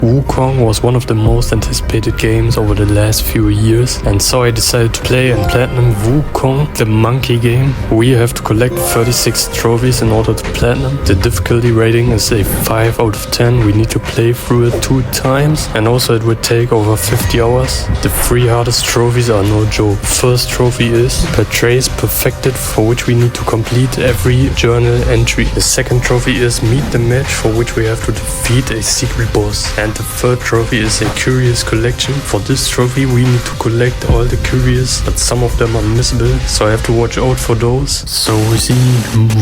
Wukong was one of the most anticipated games over the last few years, and so I decided to play and platinum Wukong, the monkey game. We have to collect 36 trophies in order to platinum. The difficulty rating is a 5 out of 10. We need to play through it 2 times, and also it would take over 50 hours. The 3 hardest trophies are no joke. First trophy is Portrays Perfected, for which we need to complete every journal entry. The second trophy is Meet the Match, for which we have to defeat a secret boss. And the third trophy is a Curious Collection. For this trophy we need to collect all the curious, but some of them are missable, so I have to watch out for those. So we see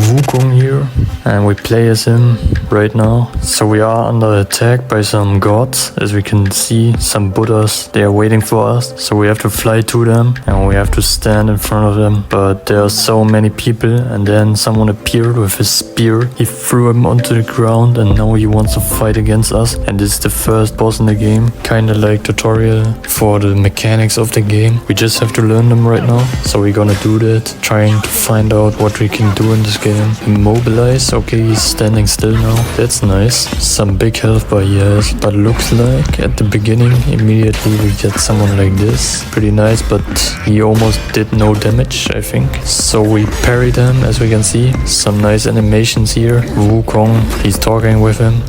Wukong here, and we play as him right now. So we are under attack by some gods. As we can see, some Buddhas, they are waiting for us. So we have to fly to them, and we have to stand in front of them. But there are so many people, and then someone appeared with his spear. He threw him onto the ground, and now he wants to fight against us. And this is the first boss in the game, kinda like tutorial for the mechanics of the game. We just have to learn them right now, so we're gonna do that, trying to find out what we can do in this game. Immobilize, okay, he's standing still now, that's nice. Some big health bar he has, but looks like at the beginning immediately we get someone like this. Pretty nice, but he almost did no damage, I think. So we parried him, as we can see. Some nice animations here. Wukong, he's talking with him.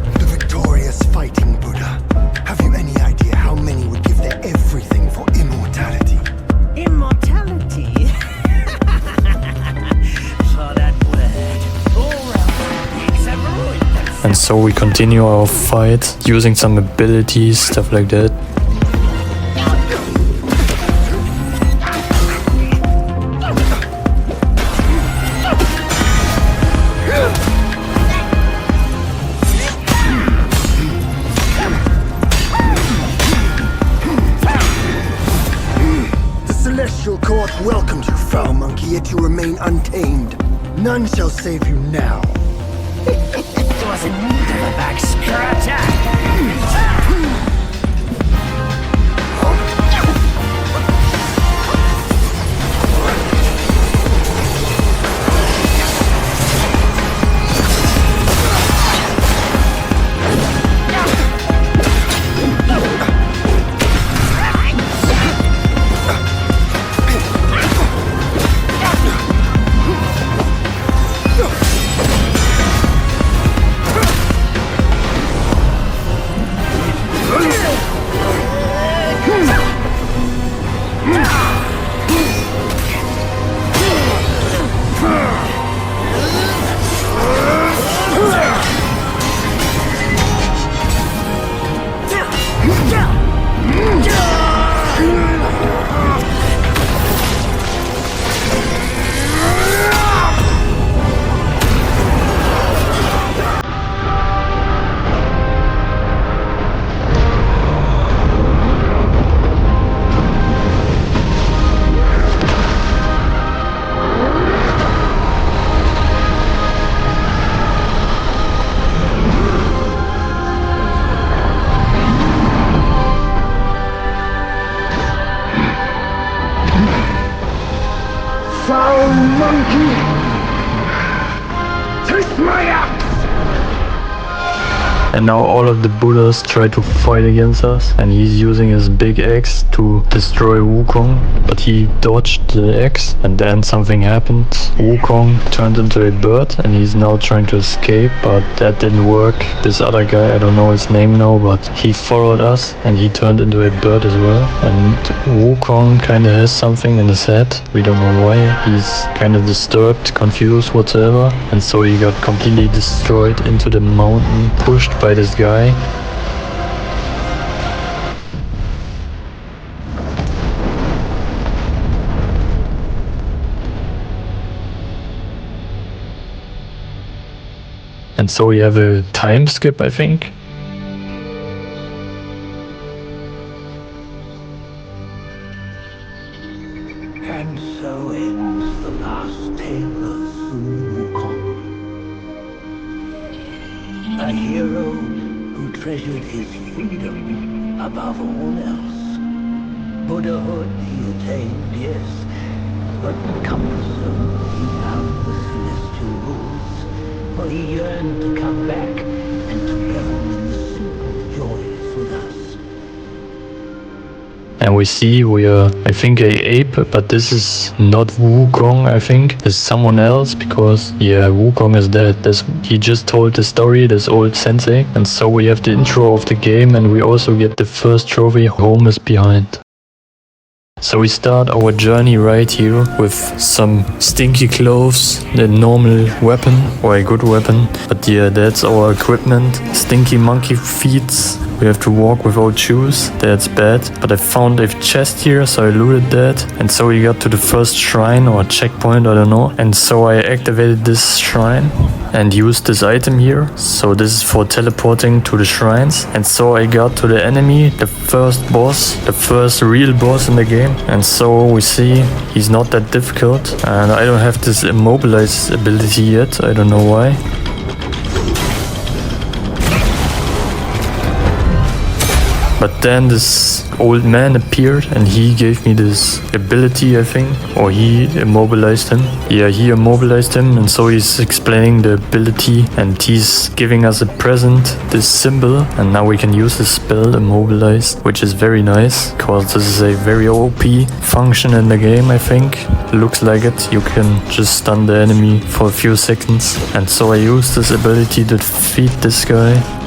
And so we continue our fight, using some abilities, stuff like that. The Celestial Court welcomes you, foul monkey, yet you remain untamed. None shall save you now. Was in need of a back scratcher. Foul monkey! Taste my axe! And now all of the Buddhas try to fight against us, and he's using his big axe to destroy Wukong, but he dodged the axe, and then something happened. Wukong turned into a bird, and he's now trying to escape, but that didn't work. This other guy, I don't know his name now, but he followed us, and he turned into a bird as well. And Wukong kinda has something in his head, we don't know why. He's kinda disturbed, confused, whatsoever, and so he got completely destroyed into the mountain, pushed by this guy. And so we have a time skip, I think. And so ends the last tale of Wukong. A hero who treasured his freedom above all else. Buddhahood he attained, yes, but cumbersome he found the celestial rules, for he yearned to come back and to revel in the simple joys of And we see we are, I think, a ape, but this is not Wukong, I think. There's someone else, because, yeah, Wukong is dead. He just told the story, this old sensei. And so we have the intro of the game, and we also get the first trophy, Home is Behind. So we start our journey right here with some stinky clothes, a normal weapon, or a good weapon. But yeah, that's our equipment. Stinky monkey feet. We have to walk without shoes. That's bad. But I found a chest here, so I looted that. And so we got to the first shrine or checkpoint, I don't know. And so I activated this shrine and used this item here. So this is for teleporting to the shrines. And so I got to the enemy, the first boss, the first real boss in the game. And so we see he's not that difficult. And I don't have this immobilize ability yet. I don't know why. But then this old man appeared and he gave me this ability, I think, or he immobilized him. Yeah, he immobilized him, and so he's explaining the ability and he's giving us a present, this symbol, and now we can use the spell immobilize, which is very nice because this is a very OP function in the game, I think. Looks like it. You can just stun the enemy for a few seconds, and so I use this ability to defeat this guy.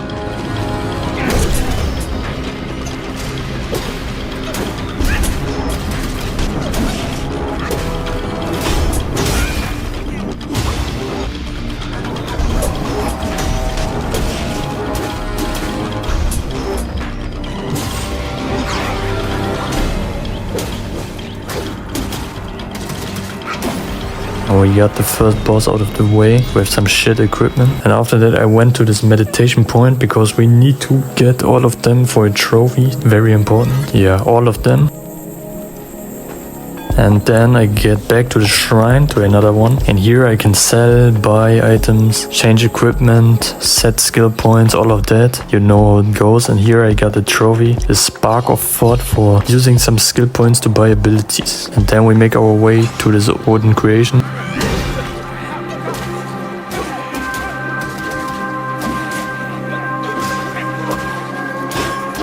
We got the first boss out of the way with some shit equipment, and after that I went to this meditation point because we need to get all of them for a trophy. Very important. Yeah, all of them. And then I get back to the shrine, to another one. And here I can sell, buy items, change equipment, set skill points, all of that. You know how it goes. And here I got a trophy, the Spark of Thought, for using some skill points to buy abilities. And then we make our way to this wooden creation.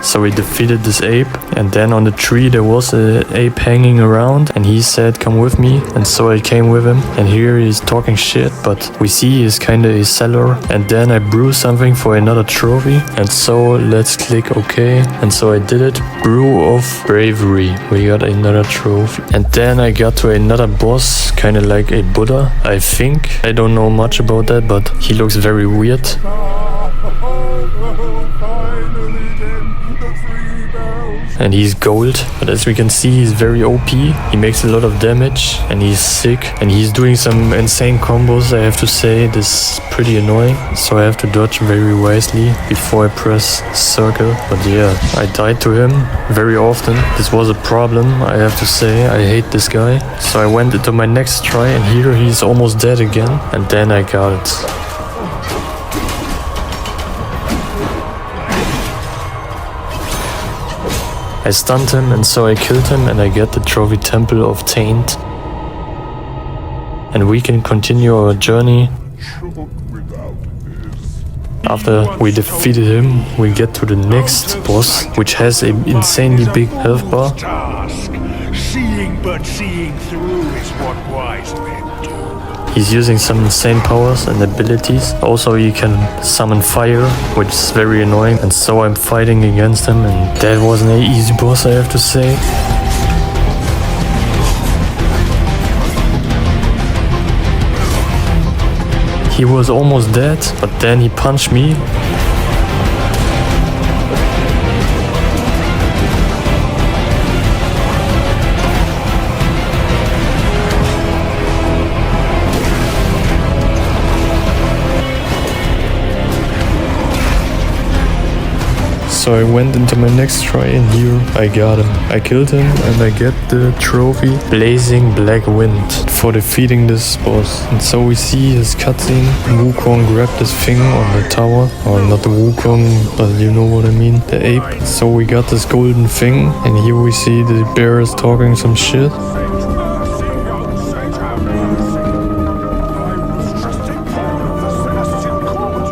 So we defeated this ape, and then on the tree there was an ape hanging around, and he said come with me, and so I came with him. And here he's talking shit, but we see he's kinda a seller. And then I brew something for another trophy, and so let's click OK. And so I did it. Brew of Bravery. We got another trophy. And then I got to another boss, kinda like a Buddha, I think. I don't know much about that, but he looks very weird. And he's gold, but as we can see he's very OP. He makes a lot of damage and he's sick, and he's doing some insane combos. I have to say, this is pretty annoying, so I have to dodge very wisely before I press circle. But yeah, I died to him very often. This was a problem, I have to say. I hate this guy. So I went into my next try, and here he's almost dead again, and then I got it. I stunned him, and so I killed him, and I get the trophy Temple of Taint. And we can continue our journey. After we defeated him, we get to the next boss, which has an insanely big health bar. Seeing but seeing through is what wise men do. He's using some insane powers and abilities. Also, he can summon fire, which is very annoying. And so I'm fighting against him, and that wasn't an easy boss, I have to say. He was almost dead, but then he punched me. So I went into my next try, and here I got him. I killed him, and I get the trophy Blazing Black Wind for defeating this boss. And so we see his cutscene. Wukong grabbed this thing on the tower, or not the Wukong, but you know what I mean, the ape. So we got this golden thing, and here we see the bear is talking some shit.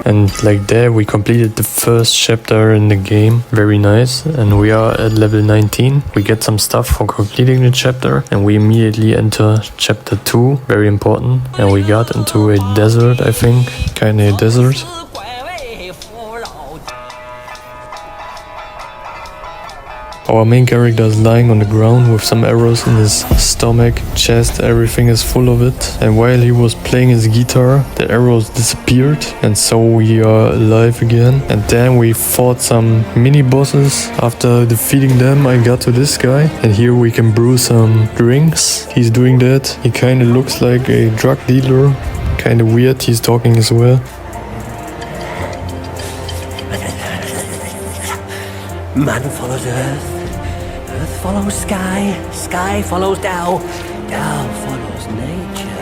And like that we completed the first chapter in the game. Very nice. And we are at level 19. We get some stuff for completing the chapter and we immediately enter chapter 2. Very important. And we got into a desert, I think. Kinda a desert. Our main character is lying on the ground with some arrows in his stomach, chest, everything is full of it. And while he was playing his guitar, the arrows disappeared and so we are alive again. And then we fought some mini bosses. After defeating them, I got to this guy and here we can brew some drinks. He's doing that. He kinda looks like a drug dealer. Kinda weird, he's talking as well. Man follows earth, earth follows sky, sky follows Tao, Tao follows nature.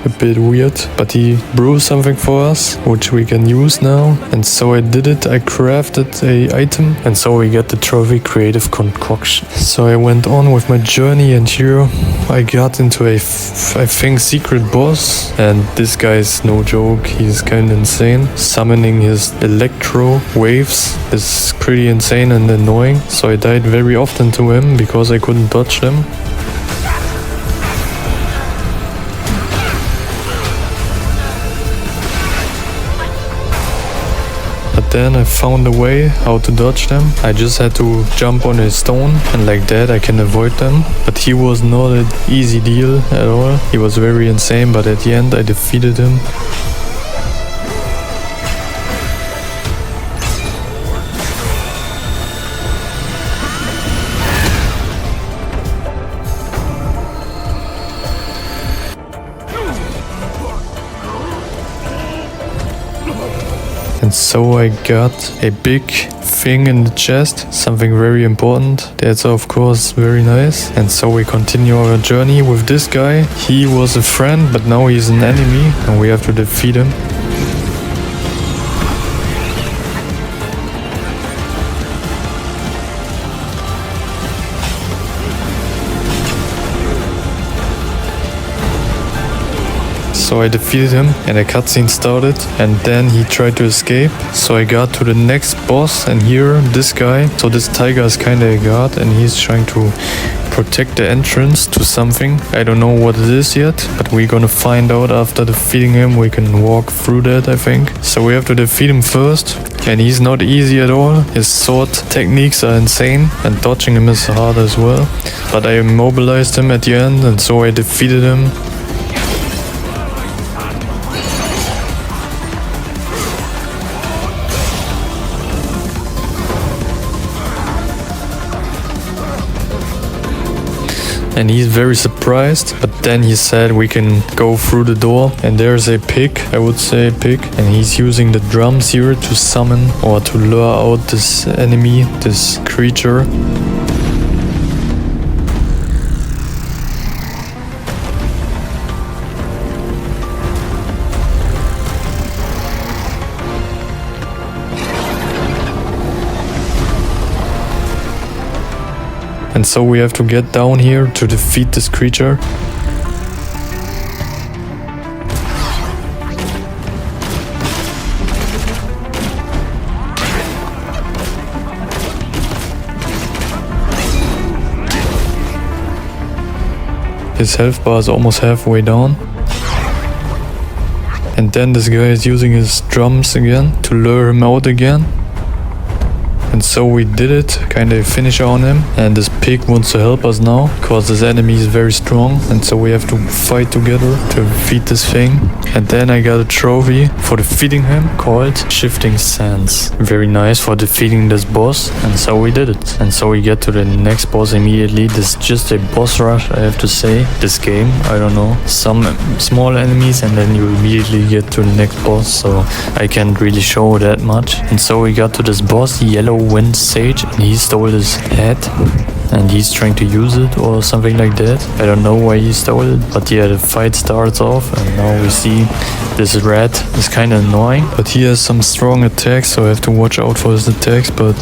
A bit weird, but he brewed something for us, which we can use now. And so I did it, I crafted a item, and so we get the trophy creative concoction. So I went on with my journey and here I got into a, I think, secret boss. And this guy is no joke, he's kinda insane. Summoning his electro waves is pretty insane and annoying. So I died very often to him because I couldn't dodge them. Then I found a way how to dodge them. I just had to jump on a stone and like that I can avoid them. But he was not an easy deal at all. He was very insane, but at the end I defeated him. And so I got a big thing in the chest, something very important. That's of course very nice. And so we continue our journey with this guy. He was a friend, but now he's an enemy and we have to defeat him. So I defeated him and a cutscene started and then he tried to escape. So I got to the next boss and here this guy. So this tiger is kinda a god and he's trying to protect the entrance to something. I don't know what it is yet, but we're gonna find out after defeating him. We can walk through that, I think. So we have to defeat him first. And he's not easy at all. His sword techniques are insane and dodging him is hard as well. But I immobilized him at the end and so I defeated him. And he's very surprised, but then he said we can go through the door and there's a pig, I would say a pig, and he's using the drums here to summon or to lure out this enemy, this creature. And so we have to get down here to defeat this creature. His health bar is almost halfway down. And then this guy is using his drums again to lure him out again. And so we did it, kinda a finisher on him. And this pig wants to help us now, because this enemy is very strong. And so we have to fight together to defeat this thing. And then I got a trophy for defeating him called Shifting Sands. Very nice for defeating this boss. And so we did it. And so we get to the next boss immediately. This is just a boss rush, I have to say. This game, I don't know. Some small enemies and then you immediately get to the next boss. So I can't really show that much. And so we got to this boss, Yellow Wind Sage, and he stole his head and he's trying to use it or something like that. I don't know why he stole it, but yeah, the fight starts off and now we see this rat is kind of annoying, but he has some strong attacks, so I have to watch out for his attacks. But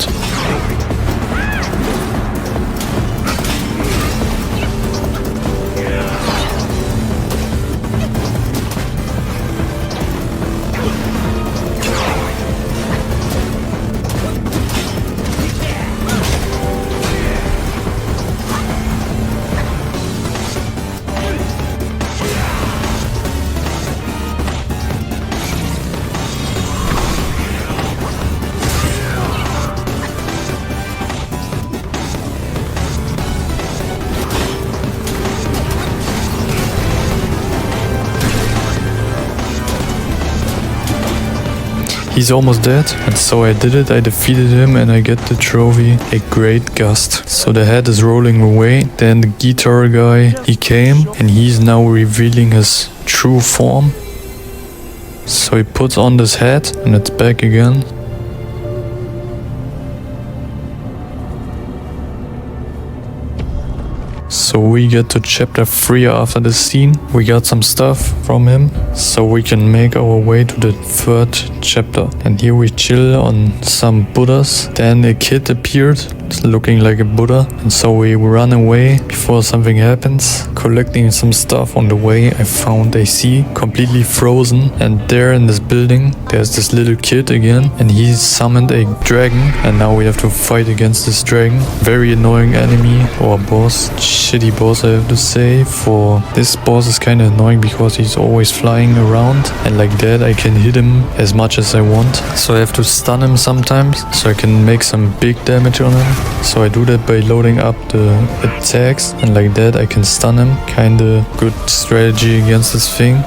He's almost dead. And so I did it. I defeated him and I get the trophy, a great gust. So the head is rolling away. Then the guitar guy, he came and he's now revealing his true form. So he puts on this hat and it's back again. So we get to chapter 3 after this scene. We got some stuff from him, so we can make our way to the 3rd chapter. And here we chill on some Buddhas. Then a kid appeared, looking like a Buddha. And so we run away before something happens. Collecting some stuff on the way, I found a sea completely frozen. And there in this building, there's this little kid again. And he summoned a dragon. And now we have to fight against this dragon. Very annoying enemy or boss. Shitty boss, I have to say. For this boss is kind of annoying because he's always flying around, and like that I can hit him as much as I want. So I have to stun him sometimes so I can make some big damage on him. So I do that by loading up the attacks, and like that I can stun him. Kinda good strategy against this thing.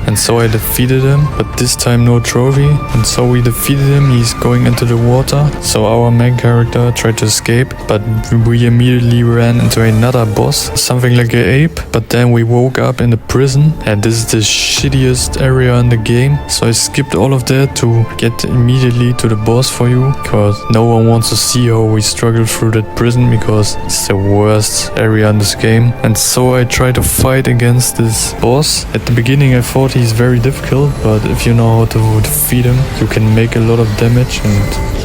And so I defeated him, but this time no trophy. And so we defeated him, he's going into the water. So our main character tried to escape, but we immediately ran into another boss, something like an ape. But then we woke up in the prison, and this is the shittiest area in the game. So I skipped all of that to get immediately to the boss for you, because no one wants to see how we struggle through that prison, because it's the worst area in this game. And so I tried to fight against this boss. At the beginning I thought he's very difficult, but if you know how to defeat him, you can make a lot of damage. And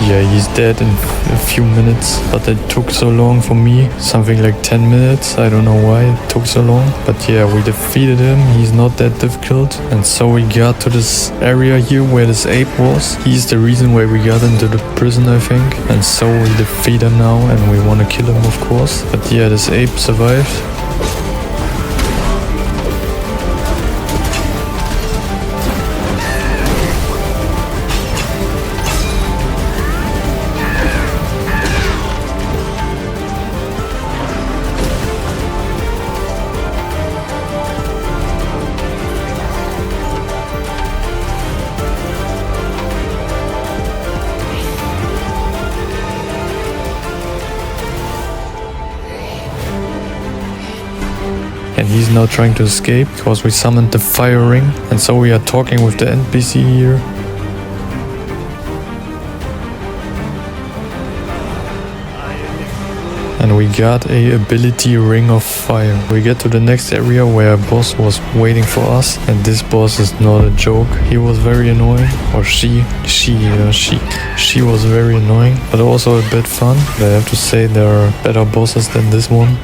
yeah, he's dead in a few minutes, but it took so long for me, something like 10 minutes, I don't know why it took so long, but yeah, we defeated him, he's not that difficult. And so we got to this area here where this ape was. He's the reason why we got into the prison, I think, and so we defeat him now, and we want to kill him, of course. But yeah, this ape survived. And he's now trying to escape because we summoned the fire ring. And so we are talking with the NPC here. And we got a ability ring of fire. We get to the next area where a boss was waiting for us. And this boss is not a joke. He was very annoying. Or she was very annoying. But also a bit fun. But I have to say there are better bosses than this one.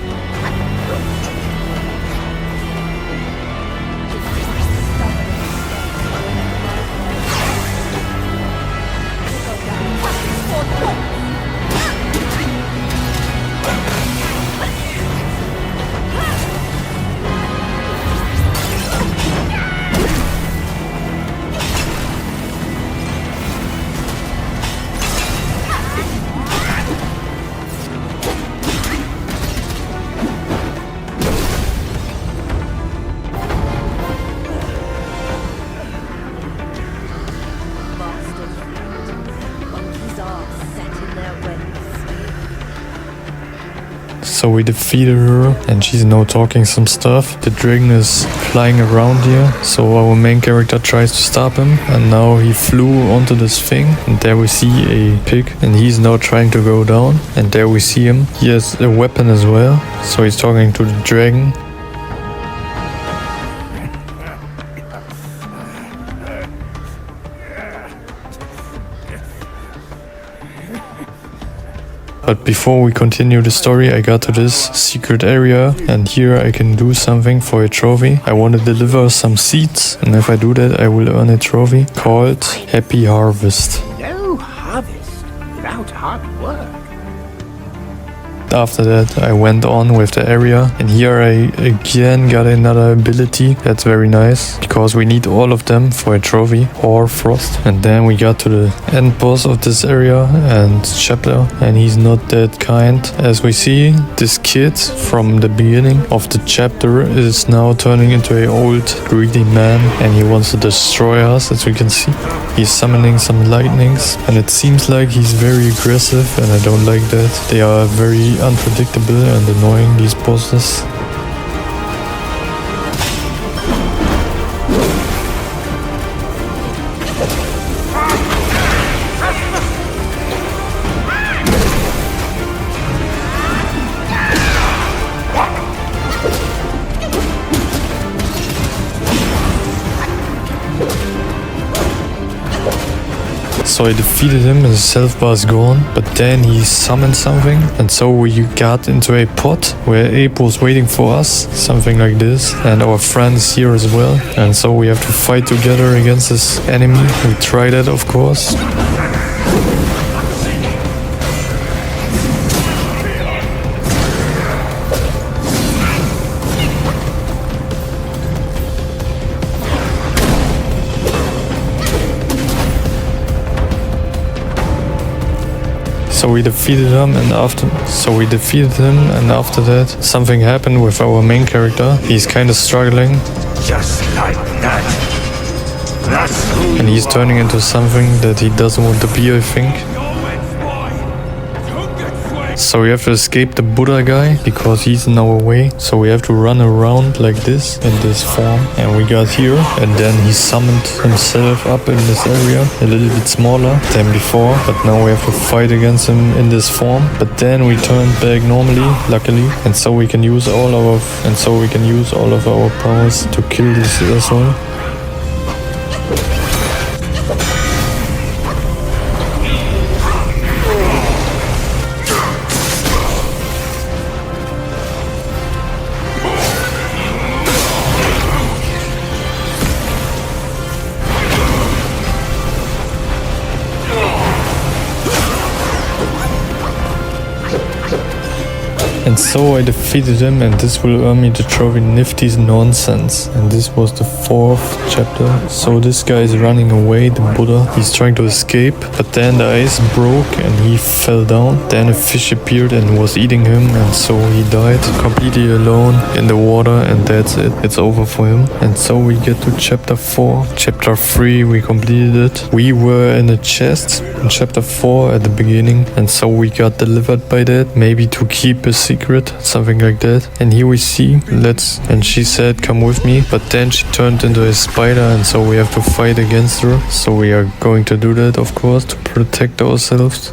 So we defeated her and she's now talking some stuff. The dragon is flying around here, so our main character tries to stop him, and now he flew onto this thing, and there we see a pig, and he's now trying to go down, and there we see him. He has a weapon as well, so he's talking to the dragon. But before we continue the story, I got to this secret area, and here I can do something for a trophy. I want to deliver some seeds, and if I do that, I will earn a trophy called Happy Harvest. No harvest without hard work. After that, I went on with the area, and here I again got another ability. That's very nice, because we need all of them for a trophy or frost. And then we got to the end boss of this area and chapter, and he's not that kind. As we see, this kid from the beginning of the chapter is now turning into an old greedy man, and he wants to destroy us, as we can see. He's summoning some lightnings, and it seems like he's very aggressive, and I don't like that. They are very unpredictable and annoying, these bosses. So I defeated him and his health bar is gone, but then he summoned something, and so we got into a pot where Abe was waiting for us, something like this, and our friend is here as well, and so we have to fight together against this enemy. We tried that, of course. So we defeated him, and after that something happened with our main character. He's kind of struggling. Just like that. That's who And he's turning into something that he doesn't want to be, I think. So we have to escape the Buddha guy, because he's in our way. So we have to run around like this, in this form. And we got here, and then he summoned himself up in this area, a little bit smaller than before. But now we have to fight against him in this form. But then we turned back normally, luckily. And so we can use all of our powers to kill this asshole. And so I defeated him, and this will earn me the trophy Nifty's Nonsense. And this was the 4th chapter. So this guy is running away, the Buddha. He's trying to escape, but then the ice broke and he fell down. Then a fish appeared and was eating him, and so he died completely alone in the water, and that's it. It's over for him. And so we get to chapter 4. Chapter 3, we completed it. We were in a chest in chapter 4 at the beginning, and so we got delivered by that, maybe to keep a secret, something like that. And here we see, and she said, come with me, but then she turned into a spider, and so we have to fight against her. So we are going to do that, of course, to protect ourselves.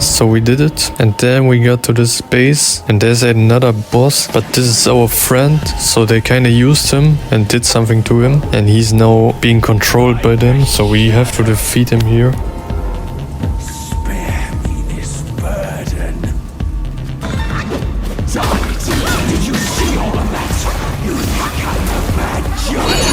So we did it, and then we got to this base, and there's another boss, but this is our friend, so they kinda used him and did something to him, and he's now being controlled by them, so we have to defeat him here. spare me this burden. Did you see all of that? You think I'm a bad judge?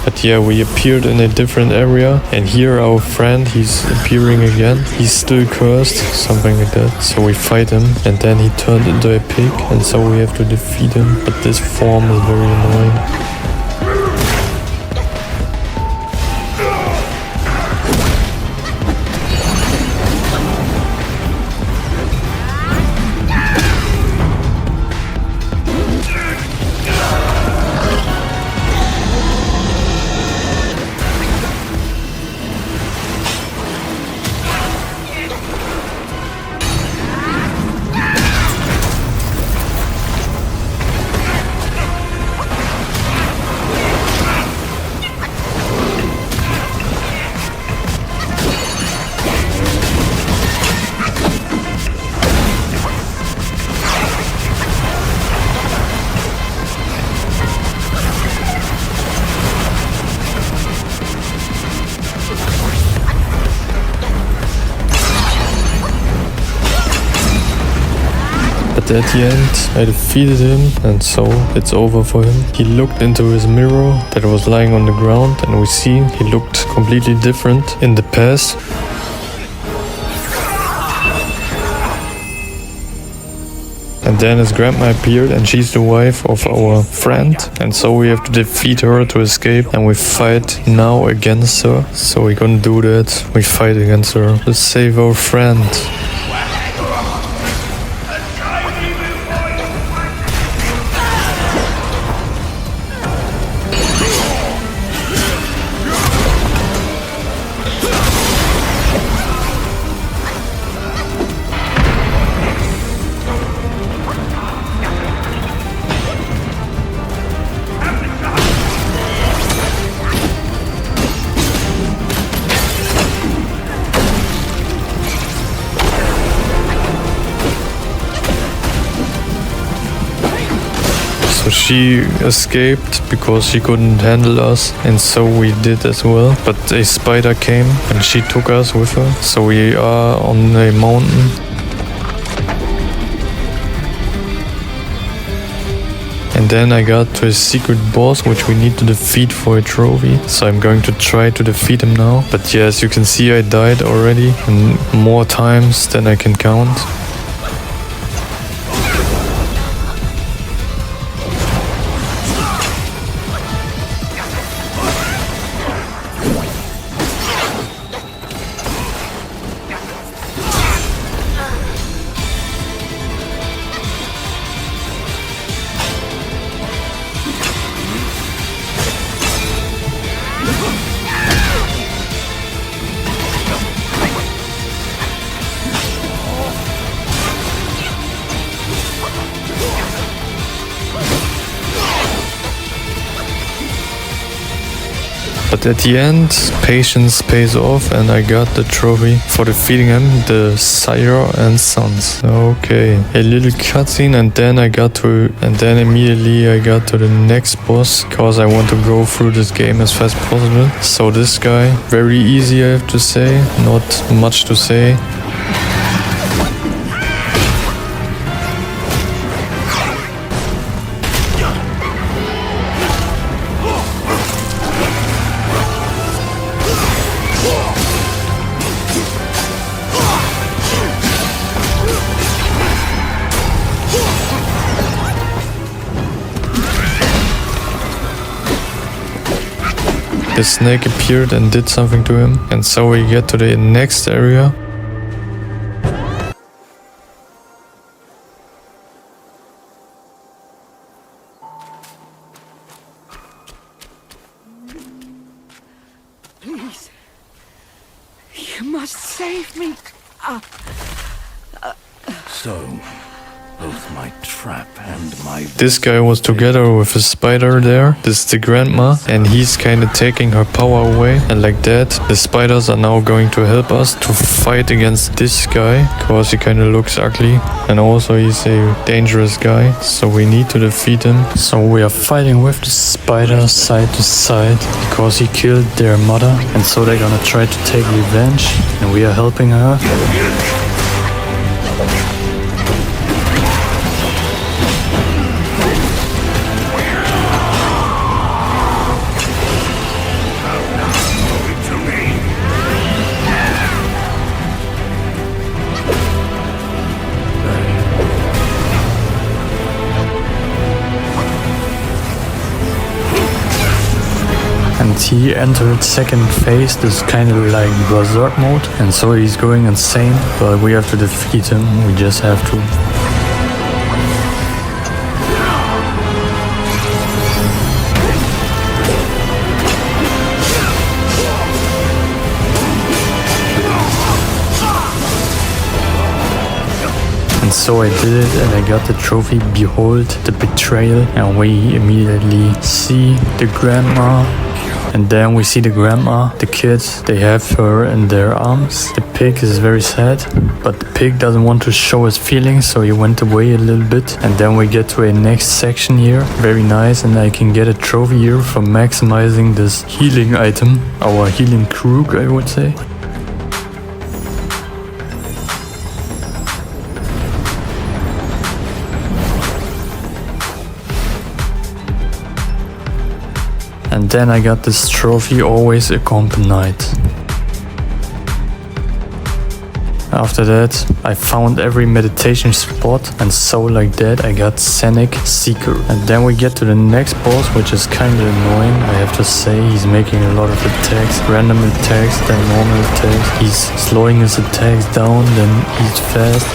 But yeah, we appeared in a different area, and here our friend, he's appearing again. He's still cursed, something like that. So we fight him, and then he turned into a pig, and so we have to defeat him. But this form is very annoying. But at the end, I defeated him, and so it's over for him. He looked into his mirror that was lying on the ground, and we see he looked completely different in the past. And then his grandma appeared, and she's the wife of our friend, and so we have to defeat her to escape, and we fight now against her. So we're gonna do that. We fight against her to save our friend. So she escaped because she couldn't handle us, and so we did as well. But a spider came and she took us with her. So we are on a mountain. And then I got to a secret boss which we need to defeat for a trophy. So I'm going to try to defeat him now. But yeah, as you can see, I died already, and more times than I can count. But at the end, patience pays off, and I got the trophy for defeating him, the sire and sons. Okay, a little cutscene, and then immediately I got to the next boss, cause I want to go through this game as fast as possible. So this guy, very easy, I have to say, not much to say. The snake appeared and did something to him, and so we get to the next area. Please, you must save me. So, both my trap and my... This guy was together with a spider there. This is the grandma, and he's kind of taking her power away. And like that, the spiders are now going to help us to fight against this guy, because he kind of looks ugly. And also he's a dangerous guy, so we need to defeat him. So we are fighting with the spider side to side, because he killed their mother. And so they're gonna try to take revenge, and we are helping her. and he entered second phase. This is kind of like berserk mode, and so he's going insane, but we have to defeat him. We just have to. And so I did it, and I got the trophy, Behold the Betrayal, and we immediately see the grandma. And then we see the grandma, the kids, they have her in their arms. The pig is very sad, but the pig doesn't want to show his feelings, so he went away a little bit. And then we get to a next section here, very nice, and I can get a trophy here for maximizing this healing item, our healing krug, I would say. And then I got this trophy, Always Accompanied. After that, I found every meditation spot, and so like that I got Scenic Seeker. And then we get to the next boss, which is kinda annoying, I have to say. He's making a lot of attacks, random attacks, then normal attacks. He's slowing his attacks down, then he's fast.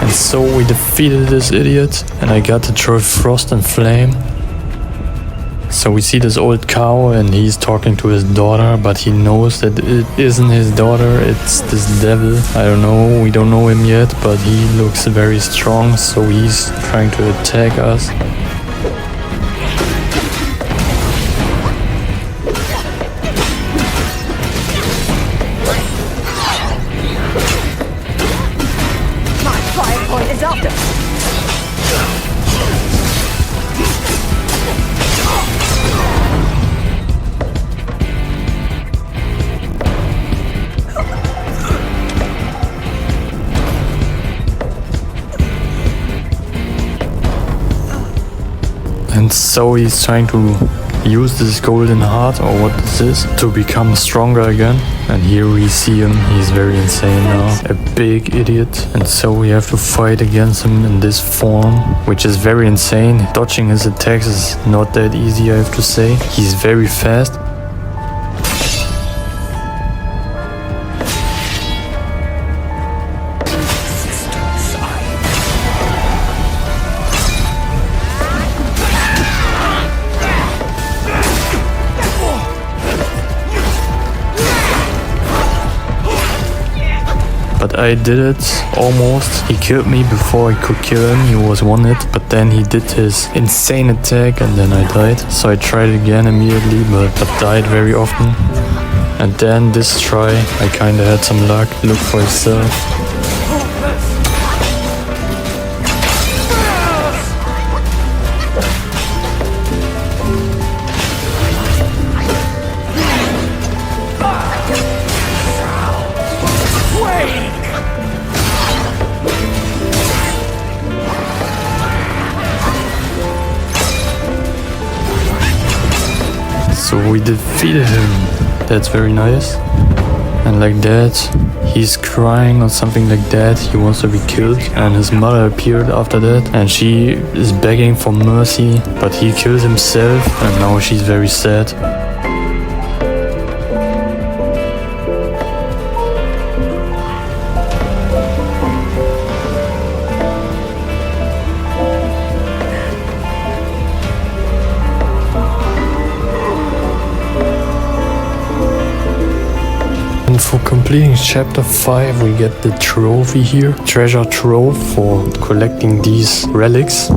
So we defeated this idiot, and I got the trophy Frost and Flame. So we see this old cow, and he's talking to his daughter, but he knows that it isn't his daughter, it's this devil. I don't know, we don't know him yet, but he looks very strong, so he's trying to attack us. And so he's trying to use this golden heart, or what this is, to become stronger again. And here we see him, he's very insane now, a big idiot. And so we have to fight against him in this form, which is very insane. Dodging his attacks is not that easy, I have to say. He's very fast. But I did it, almost. He killed me before I could kill him, he was one hit, but then he did his insane attack and then I died. So I tried again immediately, but died very often. And then this try, I kinda had some luck. Look for yourself. So we defeated him. That's very nice. And like that, he's crying or something like that. He wants to be killed. And his mother appeared after that. And she is begging for mercy. But he killed himself. And now she's very sad. And for completing chapter 5 we get the trophy here, treasure trove, for collecting these relics.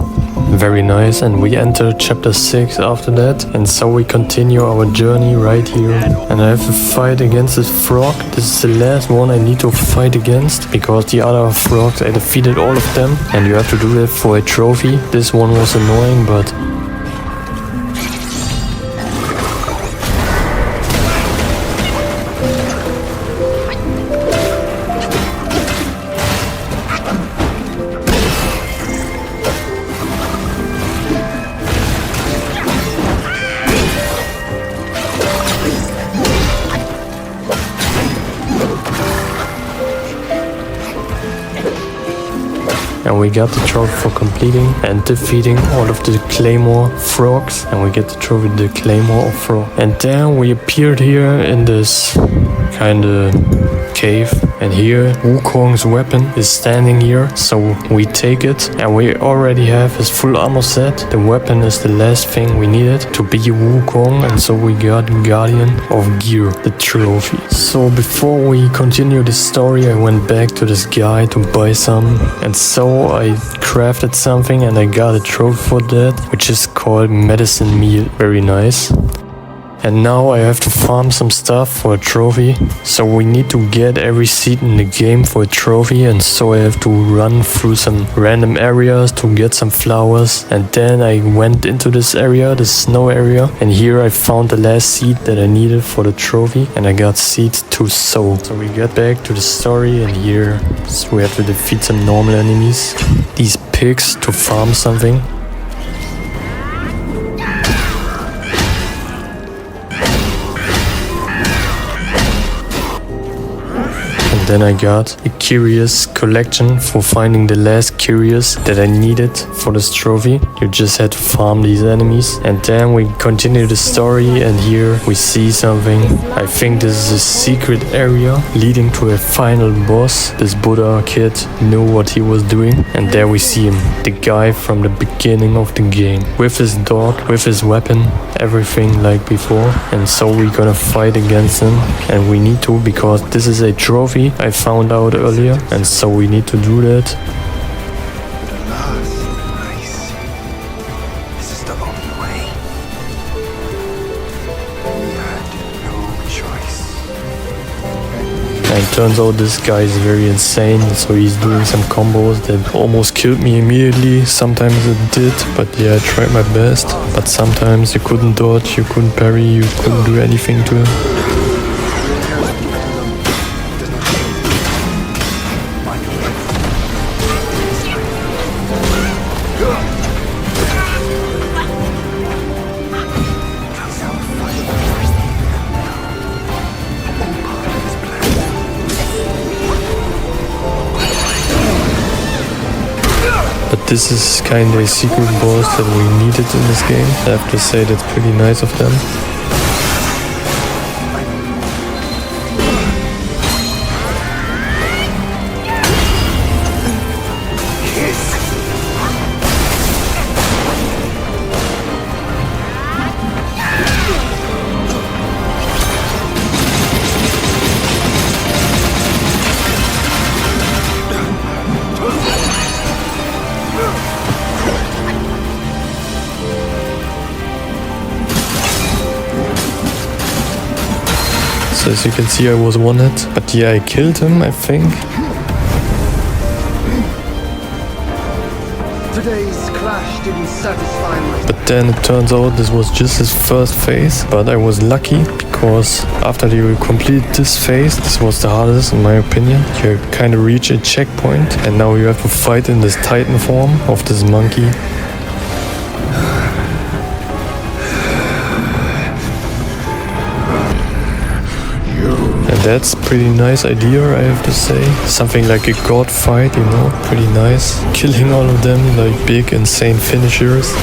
Very nice, and we enter chapter 6 after that, and so we continue our journey right here. And I have to fight against this frog. This is the last one I need to fight against, because the other frogs, I defeated all of them, and you have to do that for a trophy. This one was annoying, but... And we got the trophy for completing and defeating all of the Claymore frogs. And we get the trophy, the Claymore of Frog. And then we appeared here in this kind of cave. And here Wukong's weapon is standing here. So we take it, and we already have his full armor set. The weapon is the last thing we needed to be Wukong. And so we got Guardian of Gear, the trophy. So before we continue the story, I went back to this guy to buy some. And so I crafted something and I got a trophy for that, which is called medicine meal. Very nice. And now I have to farm some stuff for a trophy. So we need to get every seed in the game for a trophy, and so I have to run through some random areas to get some flowers. And then I went into this area, the snow area, and here I found the last seed that I needed for the trophy, and I got seeds to sow. So we get back to the story, and here we have to defeat some normal enemies, these pigs, to farm something. Then I got a curious collection for finding the last curious that I needed for this trophy. You just had to farm these enemies. And then we continue the story, and here we see something. I think this is a secret area leading to a final boss. This Buddha kid knew what he was doing. And there we see him, the guy from the beginning of the game. With his dog, with his weapon, everything like before. And so we're gonna fight against him. And we need to, because this is a trophy I found out earlier, and so we need to do that. Nice. This is the only way. We had no choice. And it turns out this guy is very insane, so he's doing some combos that almost killed me immediately. Sometimes it did, but yeah, I tried my best. But sometimes you couldn't dodge, you couldn't parry, you couldn't do anything to him. But this is kinda a secret boss that we needed in this game. I have to say that's pretty nice of them. So as you can see, I was one hit, but yeah, I killed him, I think. Today's clash didn't satisfy my... But then it turns out this was just his first phase, but I was lucky because after you complete this phase, this was the hardest in my opinion. You kind of reach a checkpoint, and now you have to fight in this Titan form of this monkey. And that's pretty nice idea, I have to say. Something like a god fight, you know, pretty nice. Killing all of them like big insane finishers.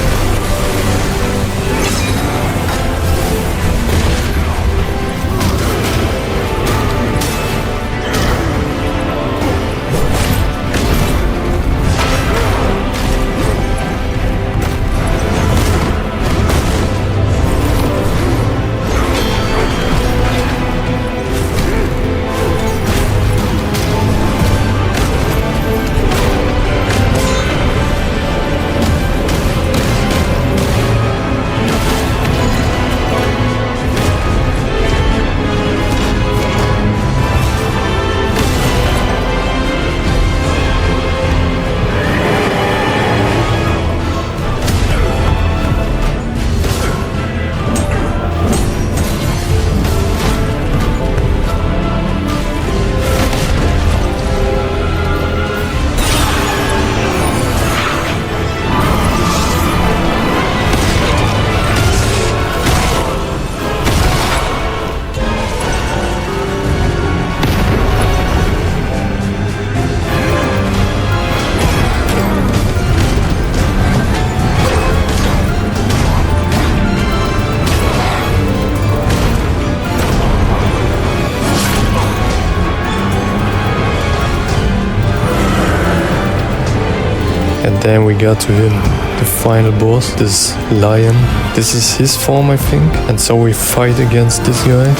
And then we got to him, the final boss, this lion. This is his form, I think. And so we fight against this guy.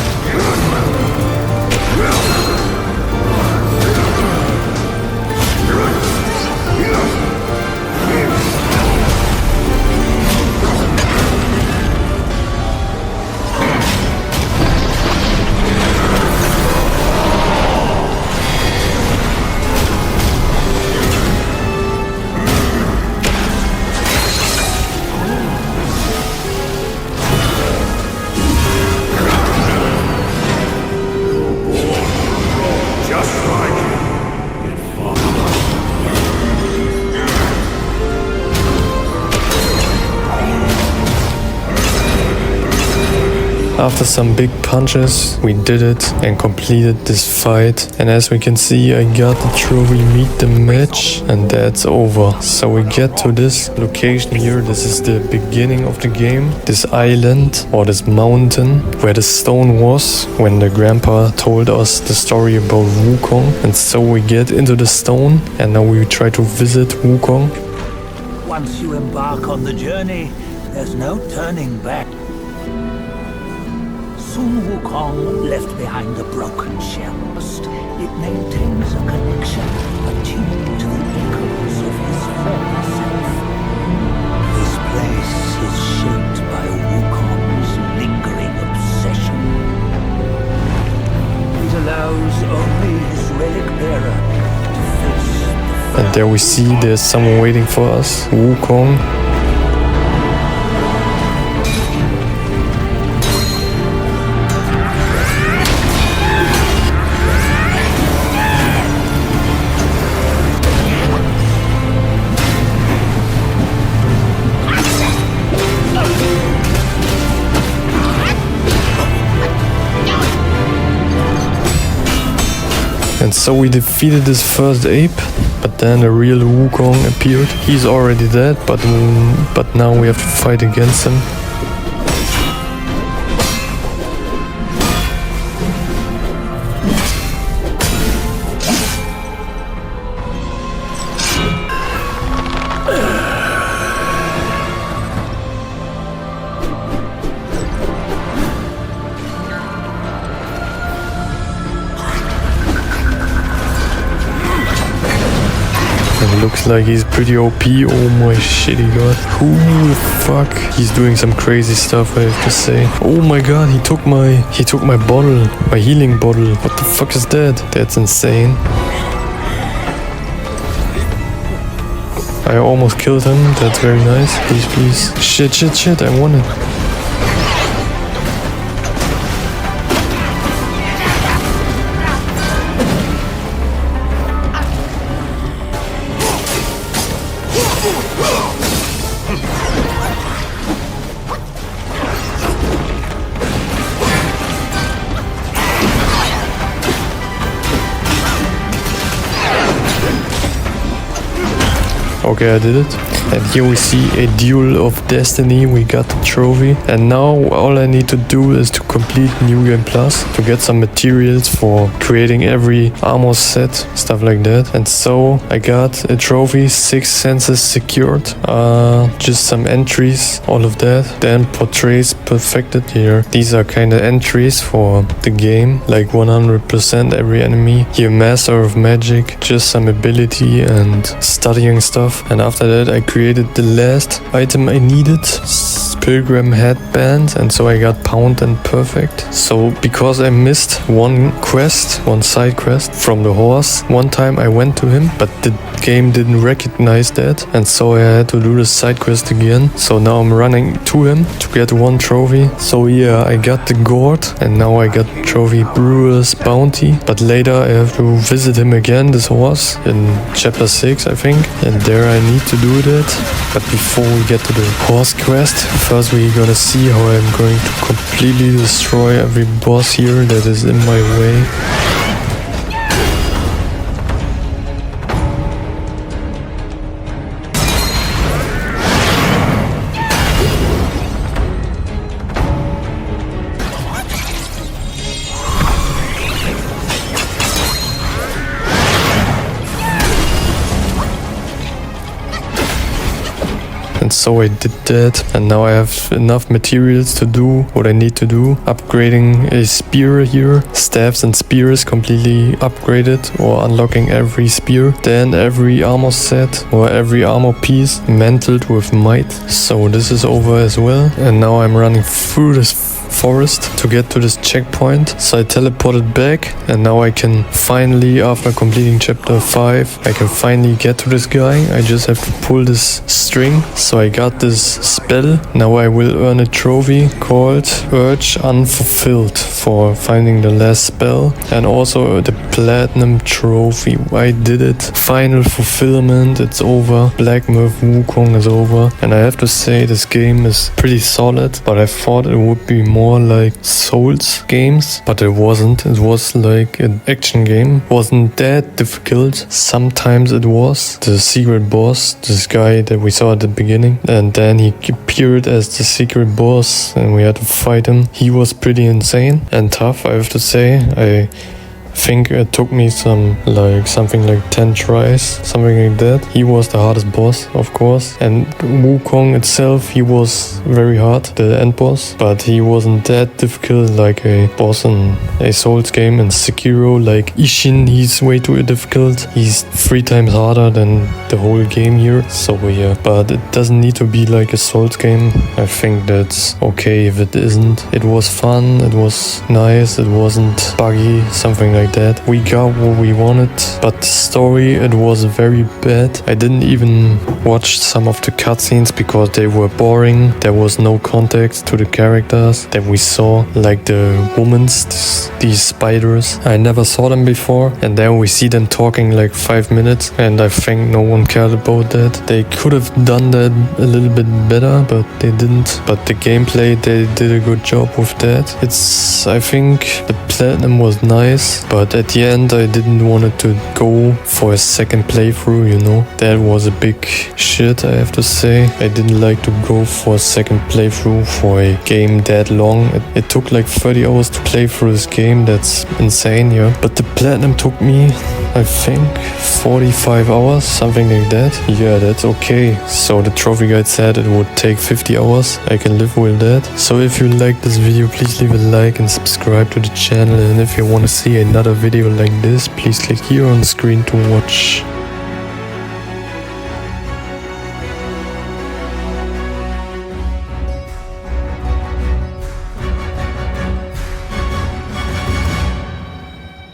After some big punches, we did it and completed this fight. And as we can see, I got the trophy Meet the Match, and that's over. So we get to this location here. This is the beginning of the game. This island or this mountain where the stone was when the grandpa told us the story about Wukong. And so we get into the stone and now we try to visit Wukong. Once you embark on the journey, there's no turning back. Soon Wukong left behind a broken shell. It maintains a connection attuned to the echoes of his former self. This place is shaped by Wukong's lingering obsession. It allows only his relic bearer to face the And there we see there's someone waiting for us, Wukong. And so we defeated this first ape, but then a real Wukong appeared. He's already dead, but now we have to fight against him. It looks like he's pretty OP. Oh my shitty god. Who the fuck? He's doing some crazy stuff, I have to say. Oh my god, he took my bottle, my healing bottle. What the fuck is that? That's insane. I almost killed him. That's very nice. Please, please. Shit, I won it. Okay, I did it. And here we see a duel of destiny. We got the trophy. And now all I need to do is to complete New Game Plus to get some materials for creating every armor set, stuff like that. And so I got a trophy, 6 senses secured, just some entries, all of that. Then portraits perfected here. These are kind of entries for the game, like 100% every enemy. Here, Master of Magic, just some ability and studying stuff. And after that I created the last item I needed, Pilgrim Headband, and so I got Pound and Perfect. So because I missed one side quest from the horse, one time I went to him, but the game didn't recognize that, and so I had to do the side quest again. So now I'm running to him to get one trophy. So yeah, I got the gourd, and now I got trophy Brewer's Bounty, but later I have to visit him again, this horse, in chapter 6 I think, and there I need to do that. But before we get to the horse quest, first we're gonna see how I'm going to completely destroy every boss here that is in my way. so I did that, and now I have enough materials to do what I need to do. Upgrading a spear here, staffs and spears completely upgraded, or unlocking every spear, then every armor set or every armor piece mantled with might. So this is over as well, and now I'm running through this forest to get to this checkpoint. So I teleported back, and now I can finally, after completing chapter 5, I can finally get to this guy. I just have to pull this string. So I got this spell. Now I will earn a trophy called Urge Unfulfilled for finding the last spell, and also the platinum trophy. I did it. Final fulfillment. It's over. Black Myth Wukong is over, and I have to say this game is pretty solid, but I thought it would be more like Souls games, but it wasn't. It was like an action game. Wasn't that difficult. Sometimes it was. The secret boss, this guy that we saw at the beginning, and then he appeared as the secret boss and we had to fight him. He was pretty insane and tough, I have to say. I think it took me something like 10 tries, something like that. He was the hardest boss, of course, and Wukong itself, he was very hard, the end boss, but he wasn't that difficult like a boss in a Souls game. And Sekiro, like Ishin, he's way too difficult. He's 3 times harder than the whole game here. So yeah, but it doesn't need to be like a Souls game. I think that's okay if it isn't. It was fun, it was nice, it wasn't buggy, something like that. We got what we wanted, but the story, it was very bad. I didn't even watch some of the cutscenes because they were boring. There was no context to the characters that we saw, like the women's, these spiders. I never saw them before, and then we see them talking like 5 minutes, and I think no one cared about that. They could have done that a little bit better, but they didn't. But the gameplay, they did a good job with that. I think the platinum was nice, but at the end I didn't want to go for a second playthrough, you know. That was a big shit, I have to say. I didn't like to go for a second playthrough for a game that long. It took like 30 hours to play through this game. That's insane, yeah. But the platinum took me, I think, 45 hours, something like that. Yeah, that's okay. So the trophy guide said it would take 50 hours. I can live with that. So if you like this video, please leave a like and subscribe to the channel. And if you want to see another video like this, please click here on the screen to watch.